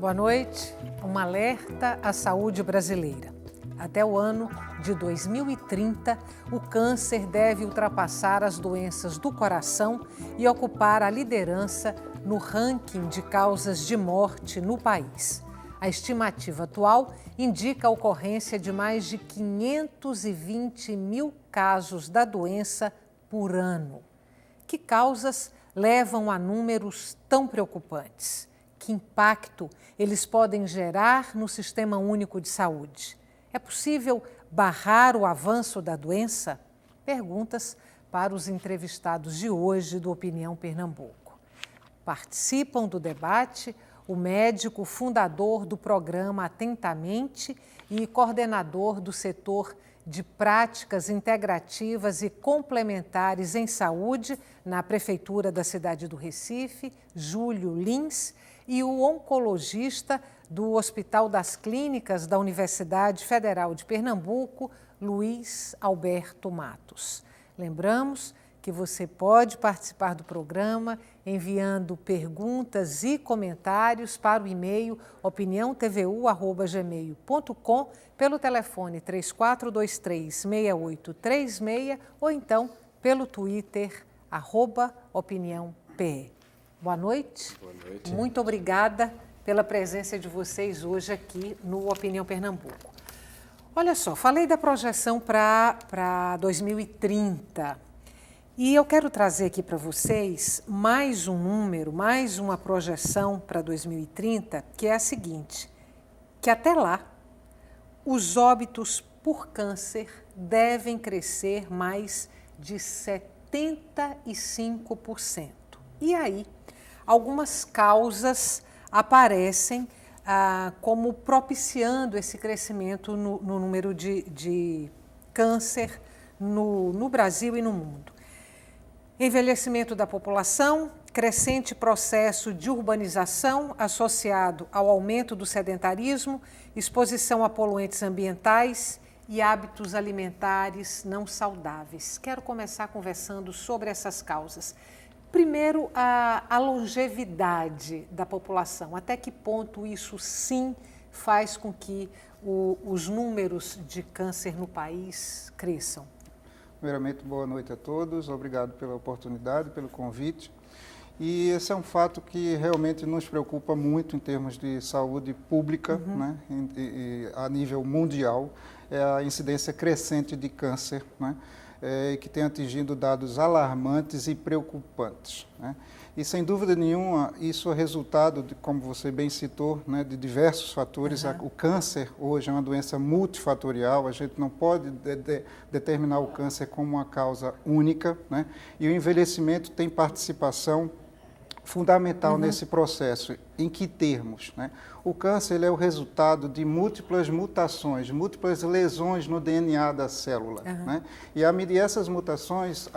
Boa noite. Um alerta à saúde brasileira. Até o ano de 2030, o câncer deve ultrapassar as doenças do coração e ocupar a liderança no ranking de causas de morte no país. A estimativa atual indica a ocorrência de mais de 520 mil casos da doença por ano. Que causas levam a números tão preocupantes? Que impacto eles podem gerar no Sistema Único de Saúde? É possível barrar o avanço da doença? Perguntas para os entrevistados de hoje do Opinião Pernambuco. Participam do debate o médico fundador do programa Atentamente e coordenador do setor de práticas integrativas e complementares em saúde na Prefeitura da cidade do Recife, Júlio Lins, e o oncologista do Hospital das Clínicas da Universidade Federal de Pernambuco, Luiz Alberto Matos. Lembramos que você pode participar do programa enviando perguntas e comentários para o e-mail opiniãotvu@gmail.com, pelo telefone 3423-6836 ou então pelo Twitter @opiniãope. Boa noite. Boa noite. Muito obrigada pela presença de vocês hoje aqui no Opinião Pernambuco. Olha só, falei da projeção para 2030 e eu quero trazer aqui para vocês mais um número, mais uma projeção para 2030, que é a seguinte, que até lá os óbitos por câncer devem crescer mais de 75%. E aí, algumas causas aparecem como propiciando esse crescimento no número de câncer no Brasil e no mundo. Envelhecimento da população, crescente processo de urbanização associado ao aumento do sedentarismo, exposição a poluentes ambientais e hábitos alimentares não saudáveis. Quero começar conversando sobre essas causas. Primeiro, a longevidade da população. Até que ponto isso sim faz com que os números de câncer no país cresçam? Primeiramente, boa noite a todos. Obrigado pela oportunidade, pelo convite. E esse é um fato que realmente nos preocupa muito em termos de saúde pública, né? A nível mundial, é a incidência crescente de câncer, né? Que tem atingido dados alarmantes e preocupantes, né? E, sem dúvida nenhuma, isso é resultado, como você bem citou, né, de diversos fatores. O câncer hoje é uma doença multifatorial, a gente não pode determinar o câncer como uma causa única, né? E o envelhecimento tem participação fundamental nesse processo. Em que termos, né? O câncer ele é o resultado de múltiplas mutações, múltiplas lesões no DNA da célula, né? E essas mutações,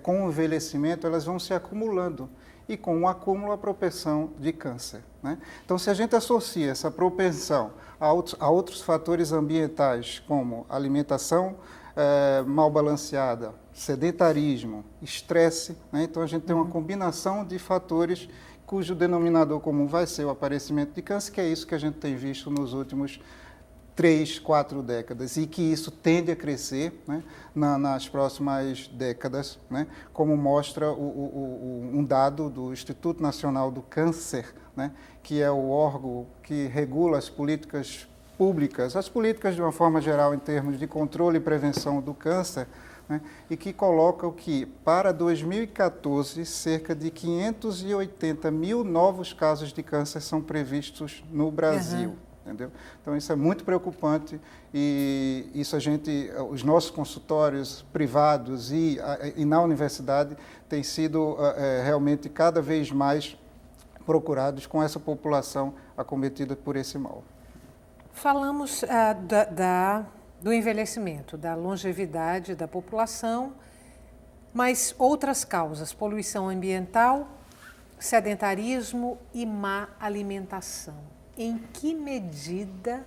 com o envelhecimento, elas vão se acumulando. E com o acúmulo, a propensão de câncer, né? Então, se a gente associa essa propensão a outros fatores ambientais, como alimentação mal balanceada, sedentarismo, estresse, né? Então a gente tem uma combinação de fatores cujo denominador comum vai ser o aparecimento de câncer, que é isso que a gente tem visto nos últimos 3, 4 décadas, e que isso tende a crescer, né, nas próximas décadas, né, como mostra um dado do Instituto Nacional do Câncer, né, que é o órgão que regula as políticas públicas, as políticas de uma forma geral em termos de controle e prevenção do câncer, né, e que coloca que para 2014 cerca de 580 mil novos casos de câncer são previstos no Brasil. Entendeu? Então isso é muito preocupante e isso os nossos consultórios privados e na universidade têm sido realmente cada vez mais procurados com essa população acometida por esse mal. Falamos do envelhecimento, da longevidade da população, mas outras causas, poluição ambiental, sedentarismo e má alimentação. Em que medida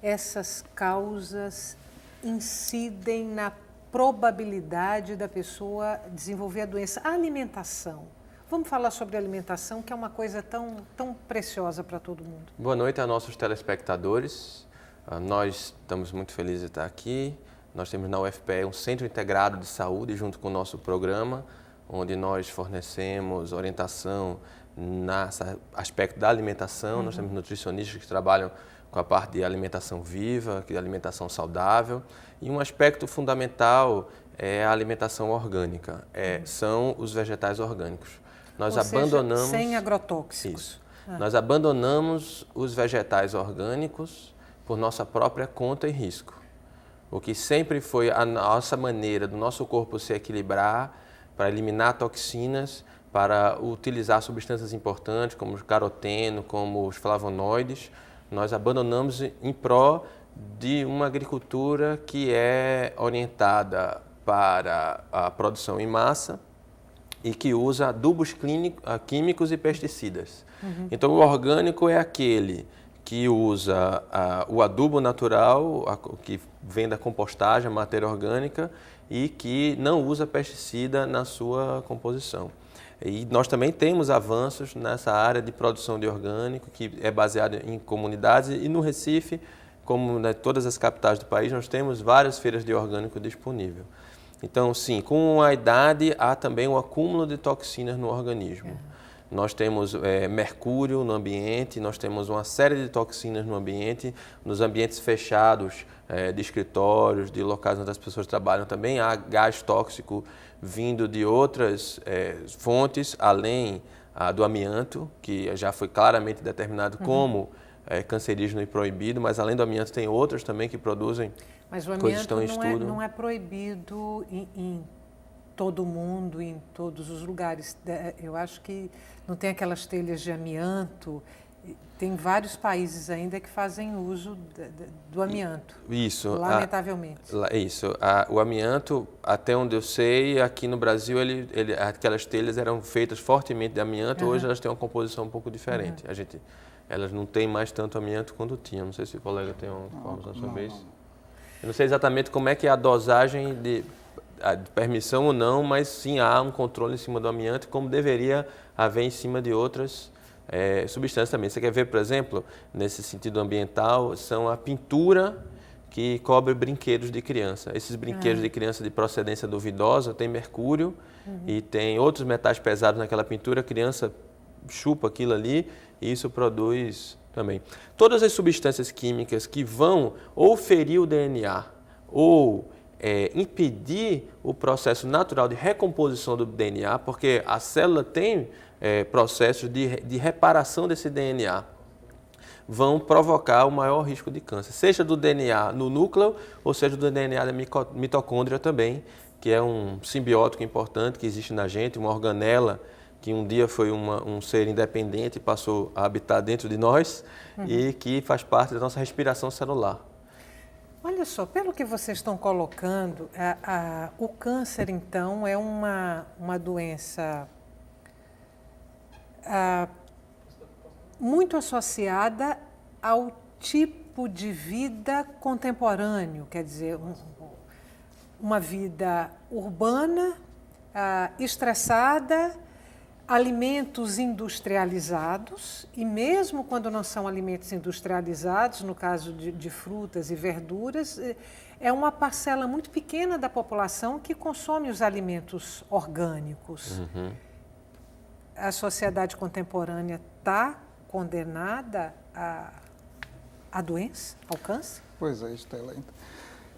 essas causas incidem na probabilidade da pessoa desenvolver a doença? A alimentação Vamos falar sobre alimentação, que é uma coisa tão preciosa para todo mundo. Boa noite a nossos telespectadores. Nós estamos muito felizes de estar aqui. Nós temos na UFPE um Centro Integrado de Saúde junto com o nosso programa, onde nós fornecemos orientação nesse aspecto da alimentação. Nós temos nutricionistas que trabalham com a parte de alimentação viva, de alimentação saudável. E um aspecto fundamental é a alimentação orgânica, são os vegetais orgânicos. Nós abandonamos... sem agrotóxicos. Isso. Nós abandonamos os vegetais orgânicos por nossa própria conta e risco. O que sempre foi a nossa maneira do nosso corpo se equilibrar para eliminar toxinas, para utilizar substâncias importantes como o caroteno, como os flavonoides, nós abandonamos em prol de uma agricultura que é orientada para a produção em massa e que usa adubos químicos e pesticidas. Então, o orgânico é aquele que usa o adubo natural, que vem da compostagem, a matéria orgânica, e que não usa pesticida na sua composição. E nós também temos avanços nessa área de produção de orgânico, que é baseado em comunidades, e no Recife, como em todas as capitais do país, nós temos várias feiras de orgânico disponível. Então, sim, com a idade há também o acúmulo de toxinas no organismo. Nós temos mercúrio no ambiente, nós temos uma série de toxinas no ambiente, nos ambientes fechados de escritórios, de locais onde as pessoas trabalham também há gás tóxico vindo de outras fontes, além do amianto, que já foi claramente determinado como cancerígeno e proibido, mas além do amianto tem outras também que produzem. Mas o amianto não é proibido em todo mundo, em todos os lugares. Eu acho que não tem aquelas telhas de amianto. Tem vários países ainda que fazem uso do amianto. Isso. Lamentavelmente. Isso. O amianto, até onde eu sei, aqui no Brasil, aquelas telhas eram feitas fortemente de amianto. Hoje elas têm uma composição um pouco diferente. Elas não têm mais tanto amianto quanto tinham. Não sei se o colega tem uma informação sobre isso. Eu não sei exatamente como é que é a dosagem de permissão ou não, mas sim há um controle em cima do amianto, como deveria haver em cima de outras substâncias também. Você quer ver, por exemplo, nesse sentido ambiental, são a pintura que cobre brinquedos de criança. Esses brinquedos de criança de procedência duvidosa têm mercúrio e tem outros metais pesados naquela pintura, a criança chupa aquilo ali e isso produz também. Todas as substâncias químicas que vão ou ferir o DNA ou impedir o processo natural de recomposição do DNA, porque a célula tem processos de reparação desse DNA, vão provocar o maior risco de câncer, seja do DNA no núcleo ou seja do DNA da mitocôndria também, que é um simbiótico importante que existe na gente, uma organela que um dia foi um ser independente e passou a habitar dentro de nós e que faz parte da nossa respiração celular. Olha só, pelo que vocês estão colocando, o câncer, então, é uma doença muito associada ao tipo de vida contemporâneo, quer dizer, uma vida urbana, estressada, alimentos industrializados, e mesmo quando não são alimentos industrializados, no caso de frutas e verduras, é uma parcela muito pequena da população que consome os alimentos orgânicos. A sociedade contemporânea está condenada à doença, ao câncer? Pois é, Estela.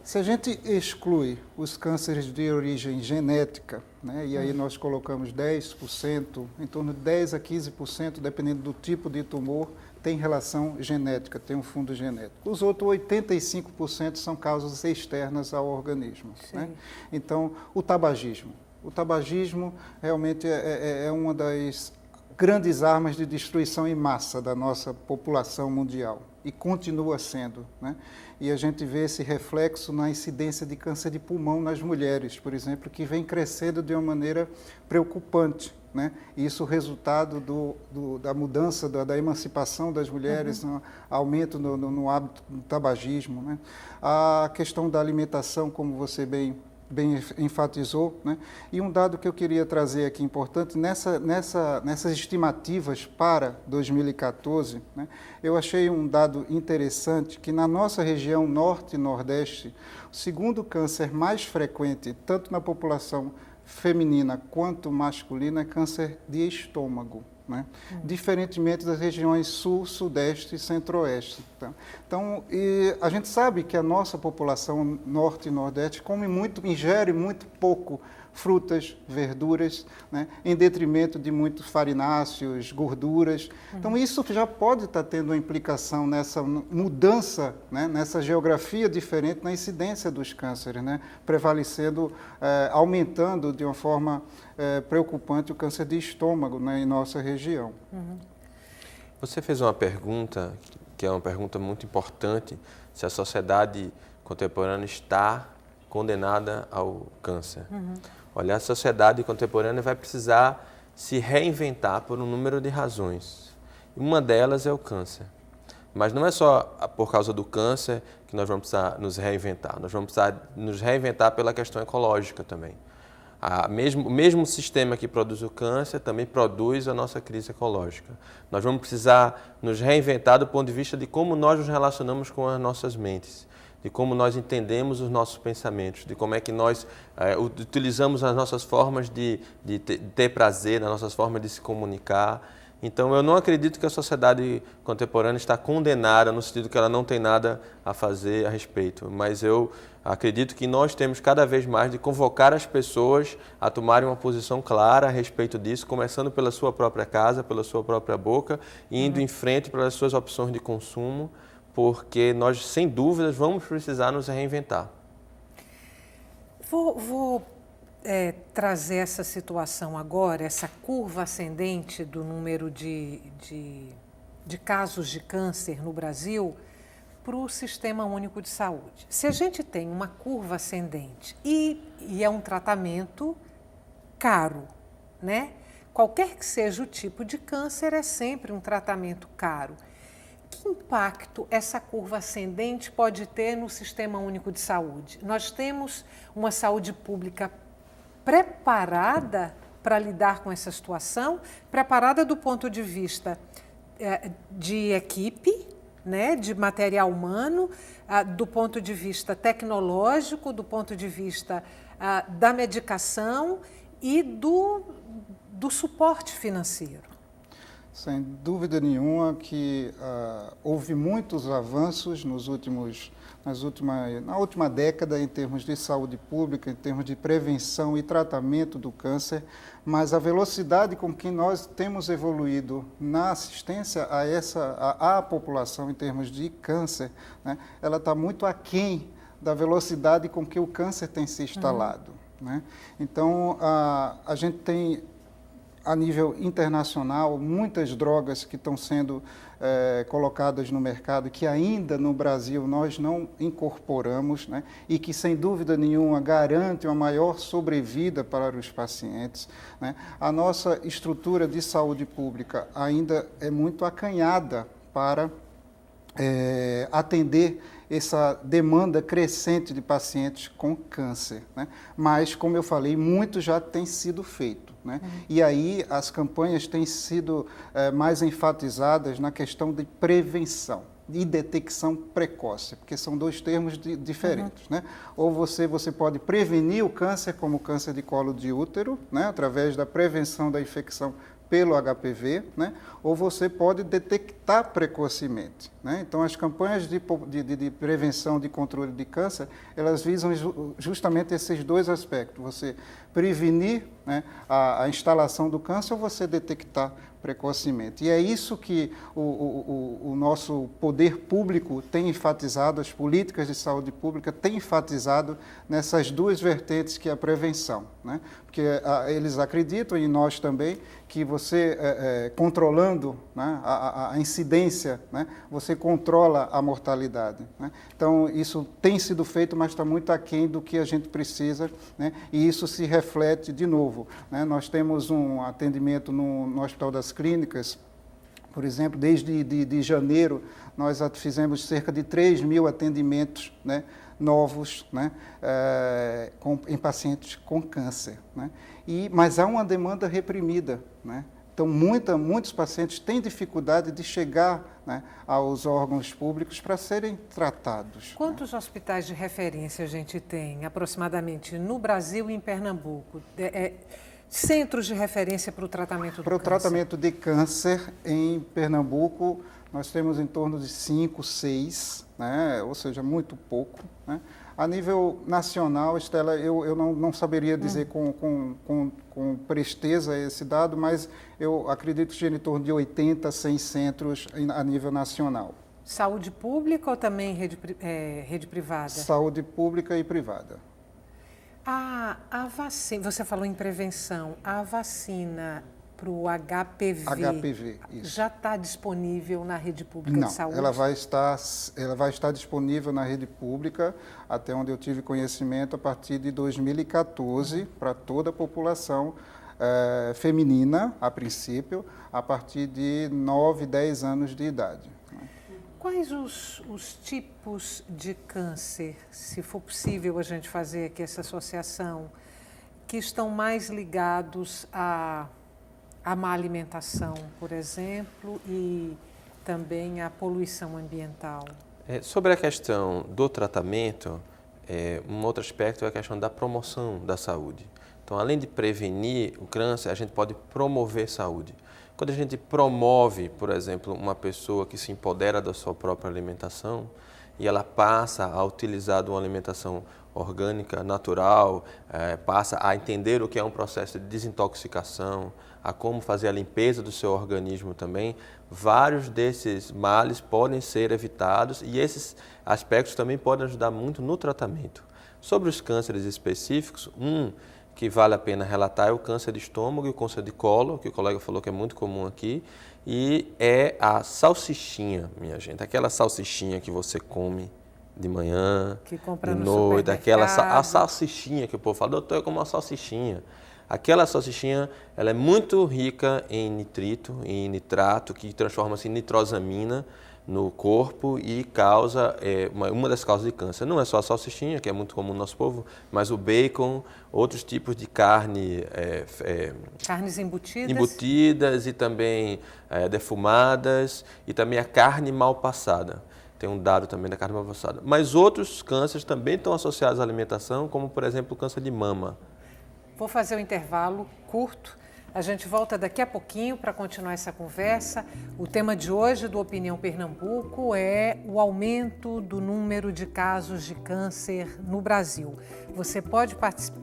Se a gente exclui os cânceres de origem genética, né, e aí nós colocamos 10%, em torno de 10% a 15%, dependendo do tipo de tumor, tem relação genética, tem um fundo genético. Os outros 85% são causas externas ao organismo. Né? Então, o tabagismo. O tabagismo realmente é uma das grandes armas de destruição em massa da nossa população mundial e continua sendo, né? E a gente vê esse reflexo na incidência de câncer de pulmão nas mulheres, por exemplo, que vem crescendo de uma maneira preocupante, né? Isso resultado da mudança, da emancipação das mulheres, no aumento no hábito do tabagismo, né? A questão da alimentação, como você bem bem enfatizou, né? E um dado que eu queria trazer aqui importante, nessas estimativas para 2014, né, eu achei um dado interessante que na nossa região norte e nordeste, o segundo câncer mais frequente, tanto na população feminina quanto masculina, é câncer de estômago. Né? Diferentemente das regiões sul, sudeste e centro-oeste. Tá? Então, a gente sabe que a nossa população norte e nordeste ingere muito pouco frutas, verduras, né? Em detrimento de muitos farináceos, gorduras. Então, isso já pode estar tendo uma implicação nessa mudança, né? Nessa geografia diferente na incidência dos cânceres, né? Prevalecendo, aumentando de uma forma preocupante o câncer de estômago, né? Em nossa região. Você fez uma pergunta, que é uma pergunta muito importante, se a sociedade contemporânea está condenada ao câncer. Olha, a sociedade contemporânea vai precisar se reinventar por um número de razões. Uma delas é o câncer. Mas não é só por causa do câncer que nós vamos precisar nos reinventar. Nós vamos precisar nos reinventar pela questão ecológica também. O mesmo sistema que produz o câncer também produz a nossa crise ecológica. Nós vamos precisar nos reinventar do ponto de vista de como nós nos relacionamos com as nossas mentes, de como nós entendemos os nossos pensamentos, de como é que nós utilizamos as nossas formas de ter prazer, as nossas formas de se comunicar. Então, eu não acredito que a sociedade contemporânea está condenada no sentido que ela não tem nada a fazer a respeito, mas eu acredito que nós temos cada vez mais de convocar as pessoas a tomarem uma posição clara a respeito disso, começando pela sua própria casa, pela sua própria boca, e indo em frente para as suas opções de consumo, porque nós, sem dúvidas, vamos precisar nos reinventar. Vou trazer essa situação agora, essa curva ascendente do número de casos de câncer no Brasil, para o Sistema Único de Saúde. Se a gente tem uma curva ascendente e é um tratamento caro, né? Qualquer que seja o tipo de câncer, é sempre um tratamento caro. Que impacto essa curva ascendente pode ter no Sistema Único de Saúde? Nós temos uma saúde pública preparada para lidar com essa situação, preparada do ponto de vista de equipe, né, de material humano, do ponto de vista tecnológico, do ponto de vista da medicação e do suporte financeiro. Sem dúvida nenhuma que houve muitos avanços na última década em termos de saúde pública, em termos de prevenção e tratamento do câncer, mas a velocidade com que nós temos evoluído na assistência à população em termos de câncer, né, ela está muito aquém da velocidade com que o câncer tem se instalado. Né? Então, a gente tem, a nível internacional, muitas drogas que estão sendo colocadas no mercado, que ainda no Brasil nós não incorporamos, né? E que, sem dúvida nenhuma, garante uma maior sobrevida para os pacientes. Né? A nossa estrutura de saúde pública ainda é muito acanhada para atender essa demanda crescente de pacientes com câncer. Né? Mas, como eu falei, muito já tem sido feito. Né? E aí as campanhas têm sido mais enfatizadas na questão de prevenção e detecção precoce, porque são dois termos diferentes. Né? Ou você pode prevenir o câncer, como o câncer de colo de útero, né? Através da prevenção da infecção pelo HPV, né? Ou você pode detectar precocemente. Né? Então, as campanhas de prevenção de controle de câncer, elas visam justamente esses dois aspectos, você prevenir, né, a instalação do câncer ou você detectar precocemente. E é isso que o nosso poder público tem enfatizado, as políticas de saúde pública têm enfatizado nessas duas vertentes, que é a prevenção. Né? Porque eles acreditam, e nós também, que você, controlando, né, a incidência, né, você controla a mortalidade. Né? Então, isso tem sido feito, mas está muito aquém do que a gente precisa, né? E isso se reflete de novo. Né? Nós temos um atendimento no Hospital das Clínicas Por exemplo, desde de janeiro, nós fizemos cerca de 3.000 atendimentos, né, novos, né, em pacientes com câncer, né? Mas há uma demanda reprimida, né? Então, muitos pacientes têm dificuldade de chegar, né, aos órgãos públicos para serem tratados. Quantos hospitais de referência a gente tem, aproximadamente, no Brasil e em Pernambuco? Centros de referência para o tratamento do câncer? Para o tratamento de câncer, em Pernambuco, nós temos em torno de 5, 6, né? Ou seja, muito pouco, né? A nível nacional, Estela, eu não saberia dizer com presteza esse dado, mas eu acredito que gira em torno de 80, 100 centros a nível nacional. Saúde pública ou também rede privada? Saúde pública e privada. A vacina, você falou em prevenção, a vacina para o HPV, isso. Já está disponível na rede pública de saúde? Não, ela vai estar disponível na rede pública, até onde eu tive conhecimento, a partir de 2014, para toda a população feminina, a princípio, a partir de 9, 10 anos de idade. Quais os tipos de câncer, se for possível a gente fazer aqui essa associação, que estão mais ligados à má alimentação, por exemplo, e também à poluição ambiental? Sobre a questão do tratamento, um outro aspecto é a questão da promoção da saúde. Então, além de prevenir o câncer, a gente pode promover saúde. Quando a gente promove, por exemplo, uma pessoa que se empodera da sua própria alimentação e ela passa a utilizar uma alimentação orgânica, natural, passa a entender o que é um processo de desintoxicação, a como fazer a limpeza do seu organismo também, vários desses males podem ser evitados e esses aspectos também podem ajudar muito no tratamento. Sobre os cânceres específicos, que vale a pena relatar é o câncer de estômago e o câncer de colo, que o colega falou que é muito comum aqui, e é a salsichinha, minha gente, aquela salsichinha que você come de manhã, que compra de no noite, supermercado. a salsichinha que o povo fala, doutor, eu como uma salsichinha. Aquela salsichinha, ela é muito rica em nitrito, em nitrato, que transforma-se em nitrosamina no corpo e causa uma das causas de câncer. Não é só a salsichinha, que é muito comum no nosso povo, mas o bacon, outros tipos de carne... Carnes embutidas. Embutidas e também defumadas, e também a carne mal passada. Tem um dado também da carne mal passada. Mas outros cânceres também estão associados à alimentação, como, por exemplo, o câncer de mama. Vou fazer um intervalo curto. A gente volta daqui a pouquinho para continuar essa conversa. O tema de hoje do Opinião Pernambuco é o aumento do número de casos de câncer no Brasil. Você pode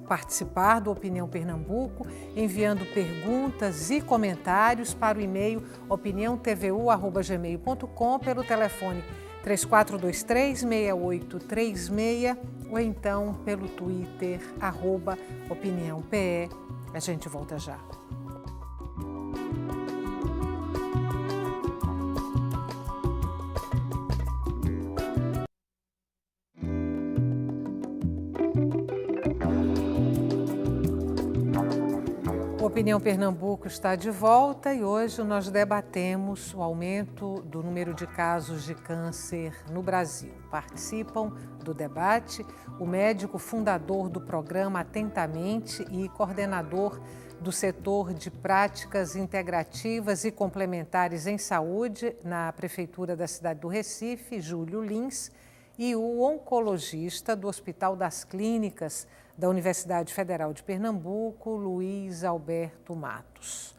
participar do Opinião Pernambuco enviando perguntas e comentários para o e-mail opiniãotvu@gmail.com, pelo telefone 3423-6836 ou então pelo Twitter @opiniãope. A gente volta já. O Opinião Pernambuco está de volta e hoje nós debatemos o aumento do número de casos de câncer no Brasil. Participam do debate o médico fundador do programa Atentamente e coordenador do setor de práticas integrativas e complementares em saúde na Prefeitura da cidade do Recife, Júlio Lins, e o oncologista do Hospital das Clínicas da Universidade Federal de Pernambuco, Luiz Alberto Matos.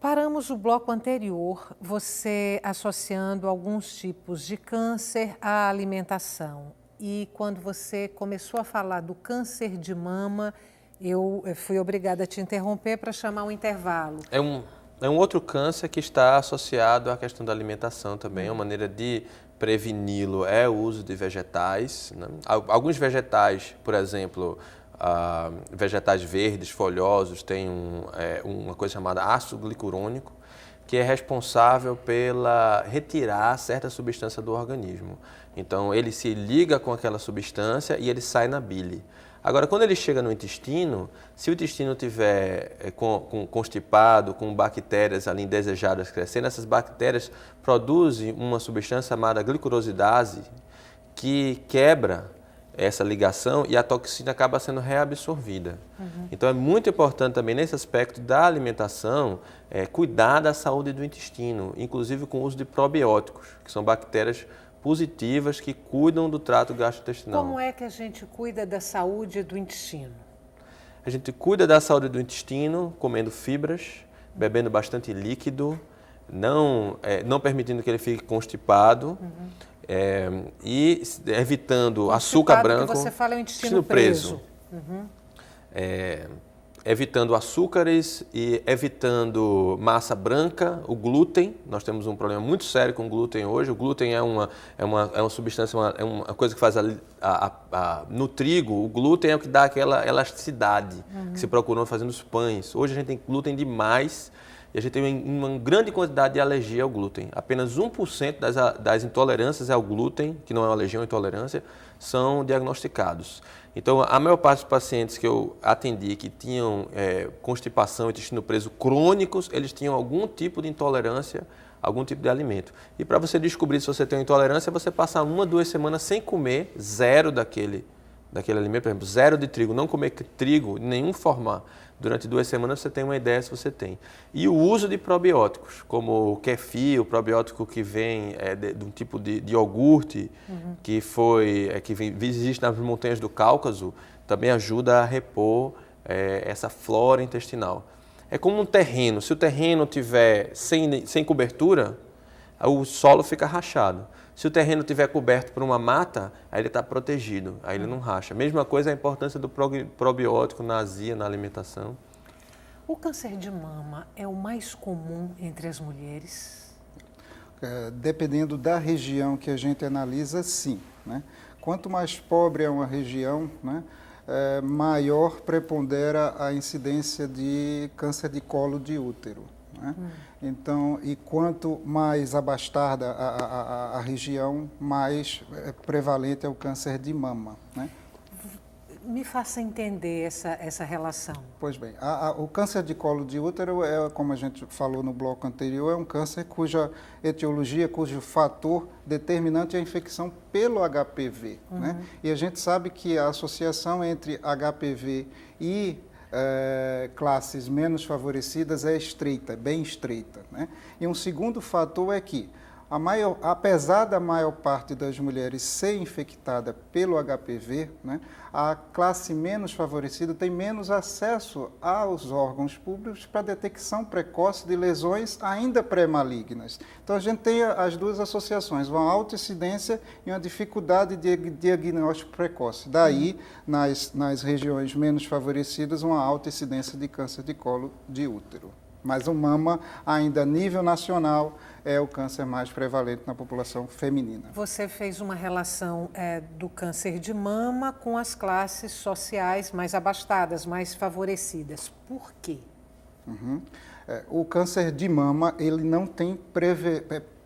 Paramos o bloco anterior, você associando alguns tipos de câncer à alimentação. E quando você começou a falar do câncer de mama, eu fui obrigada a te interromper para chamar um intervalo. É um outro câncer que está associado à questão da alimentação também, uma maneira de preveni-lo é o uso de vegetais, né? Alguns vegetais, por exemplo, vegetais verdes, folhosos, têm uma coisa chamada ácido glicurônico, que é responsável pela retirar certa substância do organismo. Então, ele se liga com aquela substância e ele sai na bile. Agora, quando ele chega no intestino, se o intestino estiver constipado, com bactérias ali indesejadas crescendo, essas bactérias produzem uma substância chamada glicurosidase que quebra essa ligação e a toxina acaba sendo reabsorvida. Então é muito importante também nesse aspecto da alimentação cuidar da saúde do intestino, inclusive com o uso de probióticos, que são bactérias positivas que cuidam do trato gastrointestinal. Como é que a gente cuida da saúde do intestino? A gente cuida da saúde do intestino comendo fibras, bebendo bastante líquido, não permitindo que ele fique constipado. E evitando açúcar branco. Que você fala é o intestino preso. Evitando açúcares e evitando massa branca, o glúten. Nós temos um problema muito sério com o glúten hoje. O glúten é uma substância, é uma coisa que faz no trigo. O glúten é o que dá aquela elasticidade que se procurou fazendo os pães. Hoje a gente tem glúten demais. E a gente tem uma grande quantidade de alergia ao glúten. Apenas 1% das intolerâncias ao glúten, que não é uma alergia, é uma intolerância, são diagnosticados. Então, a maior parte dos pacientes que eu atendi que tinham constipação e intestino preso crônicos, eles tinham algum tipo de intolerância, algum tipo de alimento. E para você descobrir se você tem uma intolerância, você passa 1 a 2 semanas sem comer zero daquele alimento, por exemplo, zero de trigo, não comer trigo em nenhum formato. Durante 2 semanas você tem uma ideia se você tem. E o uso de probióticos, como o kefir, o probiótico que vem de um tipo de iogurte, que existe nas montanhas do Cáucaso, também ajuda a repor essa flora intestinal. É como um terreno. Se o terreno estiver sem cobertura, o solo fica rachado. Se o terreno estiver coberto por uma mata, aí ele está protegido, aí ele não racha. Mesma coisa a importância do probiótico na azia, na alimentação. O câncer de mama é o mais comum entre as mulheres? Dependendo da região que a gente analisa, sim, né? Quanto mais pobre é uma região, né, maior prepondera a incidência de câncer de colo de útero. Né? Então, e quanto mais abastada a região, mais prevalente é o câncer de mama. Né? Me faça entender essa relação. Pois bem, o câncer de colo de útero, como a gente falou no bloco anterior, é um câncer cuja etiologia, cujo fator determinante é a infecção pelo HPV. Né? E a gente sabe que a associação entre HPV e classes menos favorecidas é estreita, bem estreita. Né? E um segundo fator é que, apesar da maior parte das mulheres ser infectada pelo HPV, né, a classe menos favorecida tem menos acesso aos órgãos públicos para detecção precoce de lesões ainda pré-malignas. Então a gente tem as duas associações, uma alta incidência e uma dificuldade de diagnóstico precoce. Daí, nas regiões menos favorecidas, uma alta incidência de câncer de colo de útero. Mas o mama, ainda a nível nacional, é o câncer mais prevalente na população feminina. Você fez uma relação do câncer de mama com as classes sociais mais abastadas, mais favorecidas. Por quê? O câncer de mama, ele não tem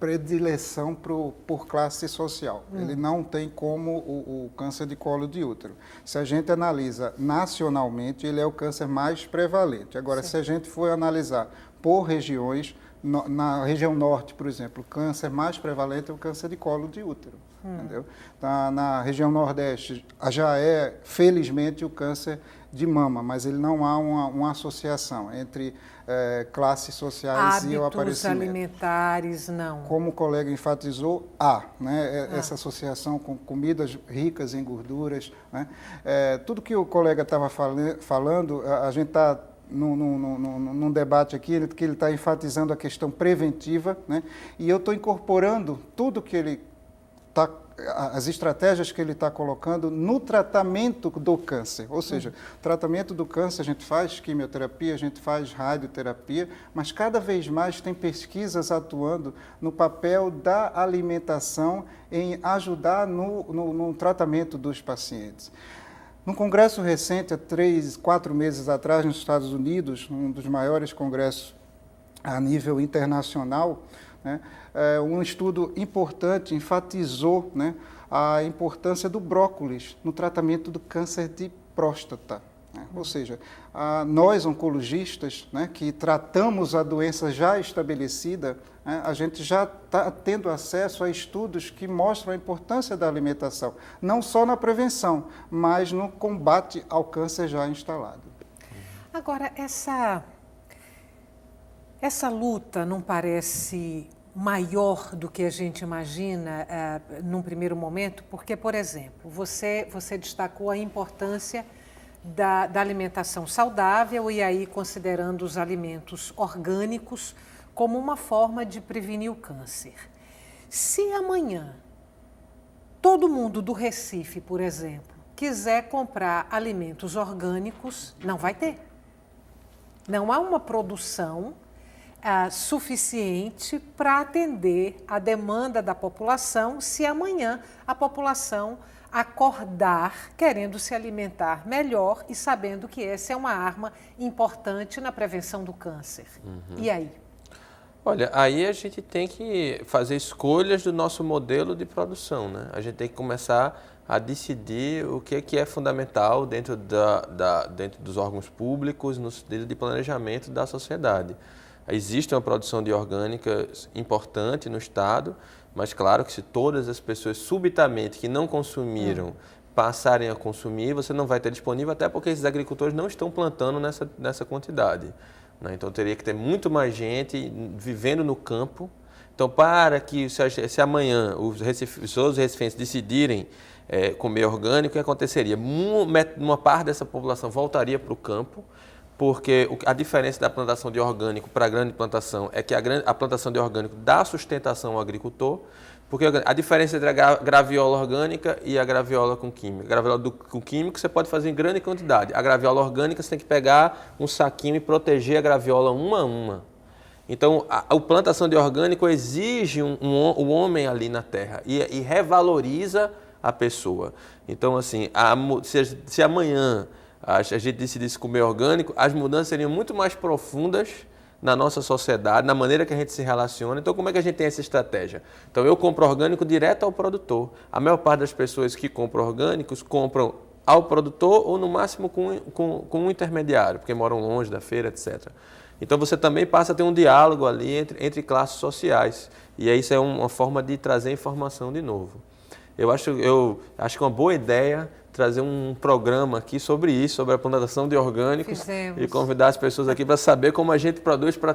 predileção por classe social. Ele não tem como o câncer de colo de útero. Se a gente analisa nacionalmente, ele é o câncer mais prevalente. Agora, se a gente for analisar por regiões, na região norte, por exemplo, o câncer mais prevalente é o câncer de colo de útero. Entendeu? Na região nordeste já é, felizmente, o câncer de mama, mas ele não há uma associação entre classes sociais e o aparecimento. Hábitos alimentares, não. Como o colega enfatizou, há, né, essa associação com comidas ricas em gorduras. Né? Tudo que o colega estava falando, a gente está num debate aqui, que ele está enfatizando a questão preventiva, né? E eu estou incorporando tudo que ele está, as estratégias que ele está colocando no tratamento do câncer. Ou seja, tratamento do câncer a gente faz quimioterapia, a gente faz radioterapia, mas cada vez mais tem pesquisas atuando no papel da alimentação em ajudar no tratamento dos pacientes. Num congresso recente, há 3, 4 meses atrás, nos Estados Unidos, um dos maiores congressos a nível internacional, né, um estudo importante enfatizou, né, a importância do brócolis no tratamento do câncer de próstata. Ou seja, nós oncologistas, né, que tratamos a doença já estabelecida, né, a gente já está tendo acesso a estudos que mostram a importância da alimentação, não só na prevenção, mas no combate ao câncer já instalado. Agora, essa luta não parece maior do que a gente imagina num primeiro momento? Porque, por exemplo, você destacou a importância da alimentação saudável e aí considerando os alimentos orgânicos como uma forma de prevenir o câncer. Se amanhã todo mundo do Recife, por exemplo, quiser comprar alimentos orgânicos, não vai ter. Não há uma produção suficiente para atender a demanda da população se amanhã a população acordar querendo se alimentar melhor e sabendo que essa é uma arma importante na prevenção do câncer. E aí? Olha, aí a gente tem que fazer escolhas do nosso modelo de produção, né? A gente tem que começar a decidir o que é fundamental dentro dos órgãos públicos, no sentido de planejamento da sociedade. Existe uma produção de orgânicas importante no Estado, mas claro que se todas as pessoas subitamente que não consumiram passarem a consumir, você não vai ter disponível, até porque esses agricultores não estão plantando nessa quantidade, né? Então teria que ter muito mais gente vivendo no campo. Então, para que se amanhã os recifenses decidirem comer orgânico, o que aconteceria? Uma parte dessa população voltaria para o campo, porque a diferença da plantação de orgânico para a grande plantação é que a plantação de orgânico dá sustentação ao agricultor, porque a diferença entre a graviola orgânica e a graviola com químico. A graviola com químico você pode fazer em grande quantidade. A graviola orgânica você tem que pegar um saquinho e proteger a graviola uma a uma. Então, a plantação de orgânico exige o homem ali na terra e revaloriza a pessoa. Então, assim, se amanhã a gente decidisse comer orgânico, as mudanças seriam muito mais profundas na nossa sociedade, na maneira que a gente se relaciona. Então, como é que a gente tem essa estratégia? Então, eu compro orgânico direto ao produtor. A maior parte das pessoas que compram orgânicos compram ao produtor ou, no máximo, com um intermediário, porque moram longe da feira, etc. Então, você também passa a ter um diálogo ali entre classes sociais. E aí, isso é uma forma de trazer informação de novo. Eu acho que é uma boa ideia trazer um programa aqui sobre isso, sobre a plantação de orgânicos. Fizemos. E convidar as pessoas aqui para saber como a gente produz para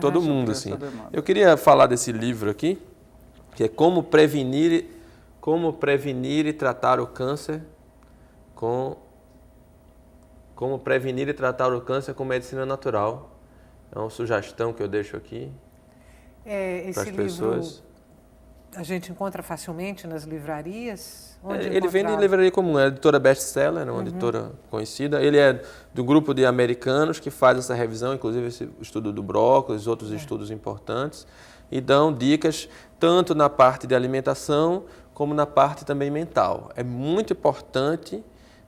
todo mundo. Assim. Eu queria falar desse livro aqui, que é Como Prevenir e Tratar o Câncer com Medicina Natural. É uma sugestão que eu deixo aqui para as pessoas. A gente encontra facilmente nas livrarias? Ele vende em livraria comum, é a editora Bestseller, uma editora conhecida. Ele é do grupo de americanos que faz essa revisão, inclusive esse estudo do brócolis, outros estudos importantes, e dão dicas tanto na parte de alimentação como na parte também mental. É muito importante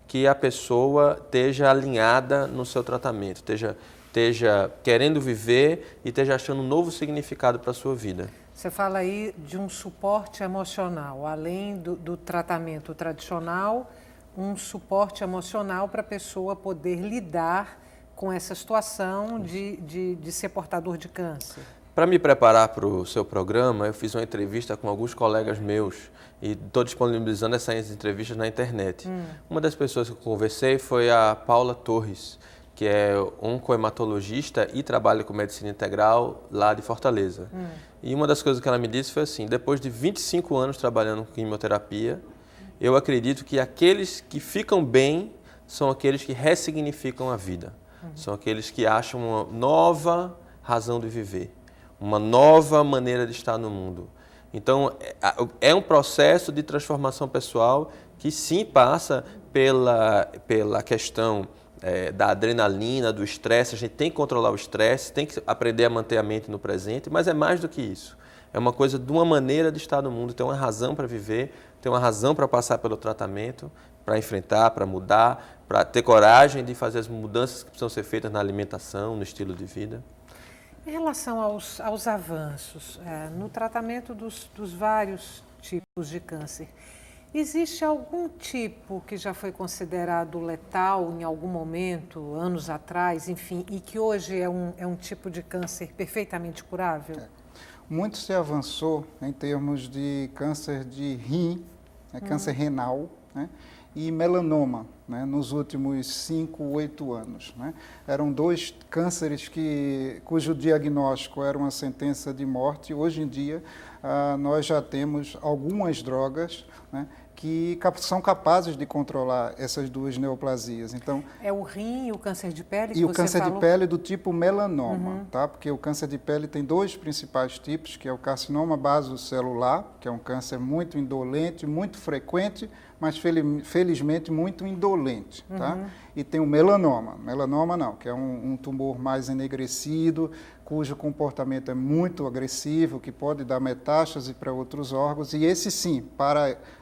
que a pessoa esteja alinhada no seu tratamento, esteja querendo viver e esteja achando um novo significado para a sua vida. Você fala aí de um suporte emocional, além do tratamento tradicional, um suporte emocional para a pessoa poder lidar com essa situação de ser portador de câncer. Para me preparar para o seu programa, eu fiz uma entrevista com alguns colegas meus e estou disponibilizando essas entrevistas na internet. Uma das pessoas que eu conversei foi a Paula Torres, que é oncohematologista e trabalha com medicina integral lá de Fortaleza. E uma das coisas que ela me disse foi assim, depois de 25 anos trabalhando com quimioterapia, eu acredito que aqueles que ficam bem são aqueles que ressignificam a vida. São aqueles que acham uma nova razão de viver, uma nova maneira de estar no mundo. Então, é um processo de transformação pessoal que sim passa pela questão da adrenalina, do estresse. A gente tem que controlar o estresse, tem que aprender a manter a mente no presente, mas é mais do que isso. É uma coisa de uma maneira de estar no mundo, tem uma razão para viver, tem uma razão para passar pelo tratamento, para enfrentar, para mudar, para ter coragem de fazer as mudanças que precisam ser feitas na alimentação, no estilo de vida. Em relação aos avanços, no tratamento dos vários tipos de câncer. Existe algum tipo que já foi considerado letal em algum momento, anos atrás, enfim, e que hoje é um tipo de câncer perfeitamente curável? Muito se avançou em termos de câncer de rim, câncer renal, né, e melanoma, né, nos últimos 5, 8 anos. Né. Eram 2 cânceres cujo diagnóstico era uma sentença de morte. Hoje em dia, nós já temos algumas drogas, né, que são capazes de controlar essas 2 neoplasias. Então, é o rim e o câncer de pele que e o você câncer falou? de pele do tipo melanoma, tá? Porque o câncer de pele tem 2 principais tipos, que é o carcinoma basocelular, que é um câncer muito indolente, muito frequente, mas felizmente muito indolente, tá? E tem o melanoma não, que é um tumor mais enegrecido, cujo comportamento é muito agressivo, que pode dar metástase para outros órgãos, e esse sim,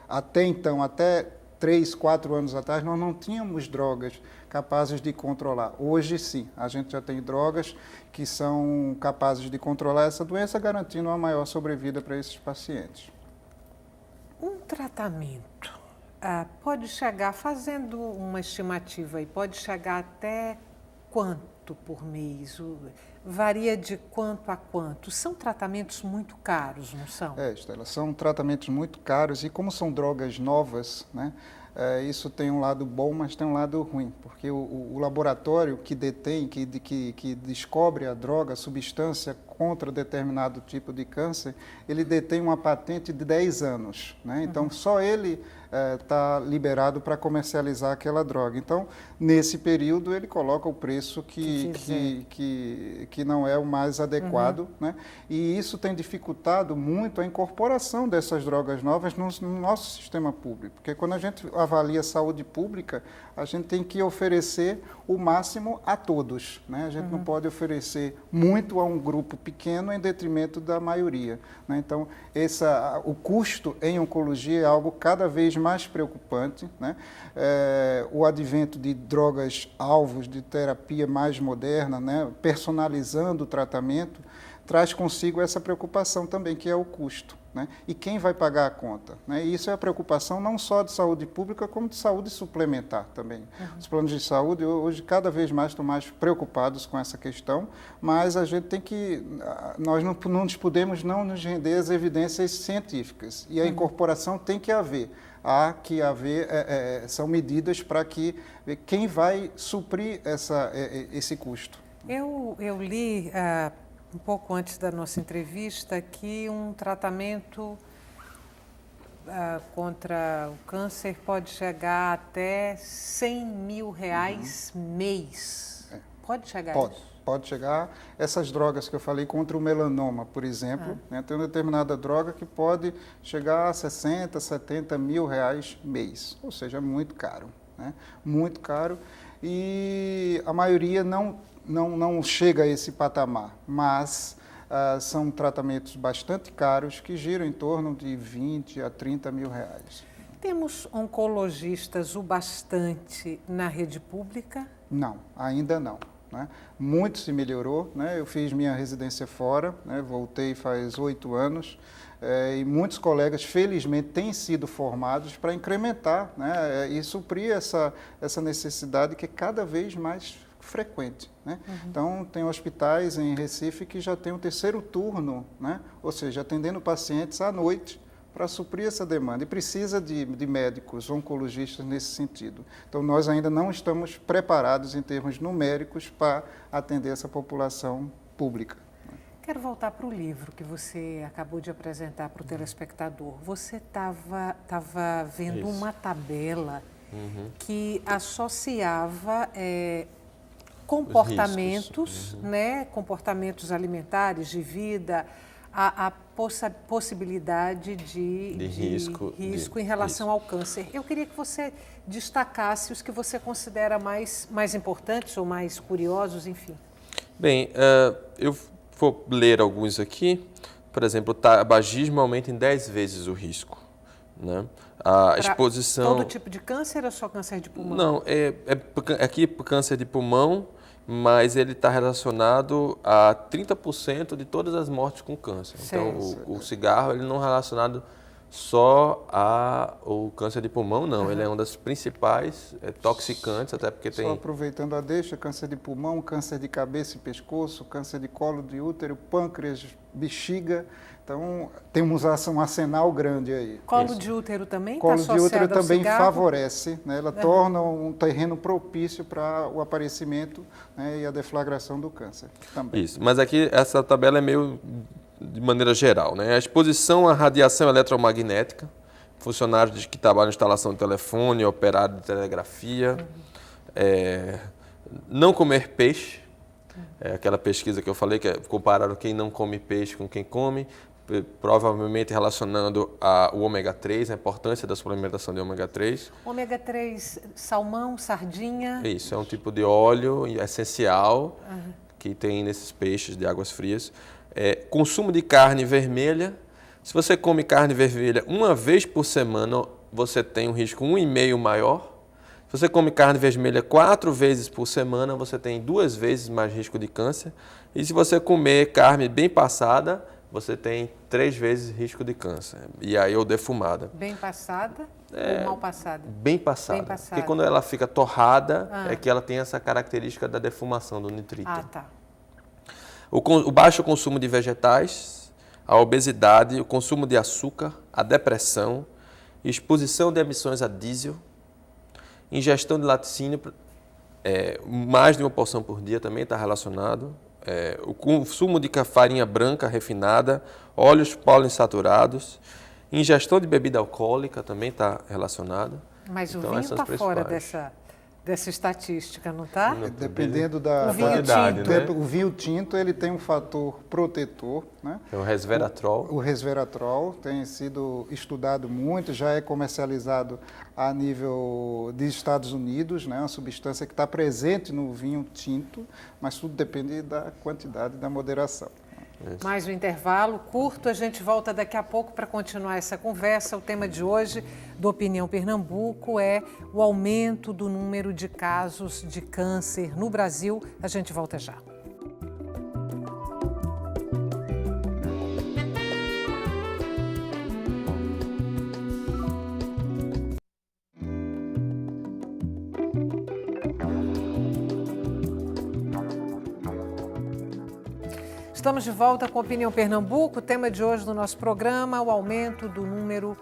até então, até 3, 4 anos atrás, nós não tínhamos drogas capazes de controlar. Hoje sim, a gente já tem drogas que são capazes de controlar essa doença, garantindo uma maior sobrevida para esses pacientes. Um tratamento pode chegar, fazendo uma estimativa, pode chegar até quanto por mês? Varia de quanto a quanto? São tratamentos muito caros, não são? Estela, são tratamentos muito caros e como são drogas novas, né, isso tem um lado bom, mas tem um lado ruim, porque o laboratório que detém, que descobre a droga, a substância contra determinado tipo de câncer, ele detém uma patente de 10 anos, né? Então, só ele está liberado para comercializar aquela droga. Então, nesse período, ele coloca o preço que não é o mais adequado, né? E isso tem dificultado muito a incorporação dessas drogas novas no nosso sistema público, porque quando a gente avalia a saúde pública, a gente tem que oferecer o máximo a todos, né? A gente não pode oferecer muito a um grupo pequeno em detrimento da maioria, né? Então, o custo em oncologia é algo cada vez mais preocupante, né? O advento de drogas-alvos, de terapia mais moderna, né? Personalizando o tratamento, traz consigo essa preocupação também, que é o custo, né? E quem vai pagar a conta, né? E isso é a preocupação não só de saúde pública, como de saúde suplementar também. Os planos de saúde hoje cada vez mais estão mais preocupados com essa questão, mas a gente tem que, nós não podemos não nos render às evidências científicas, e a incorporação tem que haver. São medidas para que quem vai suprir esse custo. Eu li um pouco antes da nossa entrevista que um tratamento contra o câncer pode chegar até R$100 mil mês. Pode chegar a isso? Pode chegar. Essas drogas que eu falei contra o melanoma, por exemplo, né, tem uma determinada droga que pode chegar a 60, 70 mil reais mês, ou seja, muito caro, né? Muito caro, e a maioria não chega a esse patamar, mas são tratamentos bastante caros que giram em torno de 20 a 30 mil reais. Temos oncologistas o bastante na rede pública? Não, ainda não, né? Muito se melhorou, né? Eu fiz minha residência fora, né? Voltei faz 8 anos, e muitos colegas, felizmente, têm sido formados para incrementar, né? E suprir essa necessidade que é cada vez mais frequente, né? Então, tem hospitais em Recife que já tem o 3º turno, né? Ou seja, atendendo pacientes à noite para suprir essa demanda, e precisa de médicos oncologistas nesse sentido. Então, nós ainda não estamos preparados em termos numéricos para atender essa população pública. Quero voltar para o livro que você acabou de apresentar para o telespectador. Você estava vendo uma tabela que associava comportamentos, né, comportamentos alimentares, de vida, a possibilidade de risco em relação ao câncer. Eu queria que você destacasse os que você considera mais importantes ou mais curiosos, enfim. Bem, eu vou ler alguns aqui. Por exemplo, o tabagismo aumenta em 10 vezes o risco, né? A exposição... Todo tipo de câncer ou só câncer de pulmão? Não, aqui câncer de pulmão, mas ele está relacionado a 30% de todas as mortes com câncer. Certo. Então, o cigarro ele não é relacionado só o câncer de pulmão, não. Ele é um dos principais toxicantes, até porque tem... Só aproveitando a deixa, câncer de pulmão, câncer de cabeça e pescoço, câncer de colo de útero, pâncreas, bexiga. Então, temos um arsenal grande aí. Colo de útero também está Colo associado de útero ao também cigarro? favorece, né? Ela torna um terreno propício para o aparecimento, né, e a deflagração do câncer também. Isso, mas aqui essa tabela é meio de maneira geral, né? A exposição à radiação eletromagnética, funcionários que trabalham em instalação de telefone, operário de telegrafia, não comer peixe, aquela pesquisa que eu falei, que compararam quem não come peixe com quem come, provavelmente relacionando o ômega 3, a importância da suplementação de ômega 3. Ômega 3, salmão, sardinha? Isso, é um tipo de óleo essencial que tem nesses peixes de águas frias. Consumo de carne vermelha. Se você come carne vermelha uma vez por semana, você tem um risco 1,5 maior. Se você come carne vermelha 4 vezes por semana, você tem 2 vezes mais risco de câncer. E se você comer carne bem passada, você tem 3 vezes risco de câncer. E aí, ou defumada. Bem passada ou mal passada? Bem passada. Porque quando ela fica torrada, é que ela tem essa característica da defumação do nitrito. Ah, tá. O baixo consumo de vegetais, a obesidade, o consumo de açúcar, a depressão, exposição de emissões a diesel, ingestão de laticínio, mais de uma porção por dia também está relacionado, o consumo de farinha branca refinada, óleos poliinsaturados, ingestão de bebida alcoólica também está relacionado. Mas então, o vinho está fora dessa estatística, não está? Dependendo da quantidade, né? O vinho tinto, ele tem um fator protetor, né? É o resveratrol. O resveratrol tem sido estudado muito, já é comercializado a nível dos Estados Unidos, né? Uma substância que está presente no vinho tinto, mas tudo depende da quantidade e da moderação. Mais um intervalo curto, a gente volta daqui a pouco para continuar essa conversa. O tema de hoje do Opinião Pernambuco é o aumento do número de casos de câncer no Brasil. A gente volta já. Estamos de volta com Opinião Pernambuco. O tema de hoje do nosso programa, o aumento do número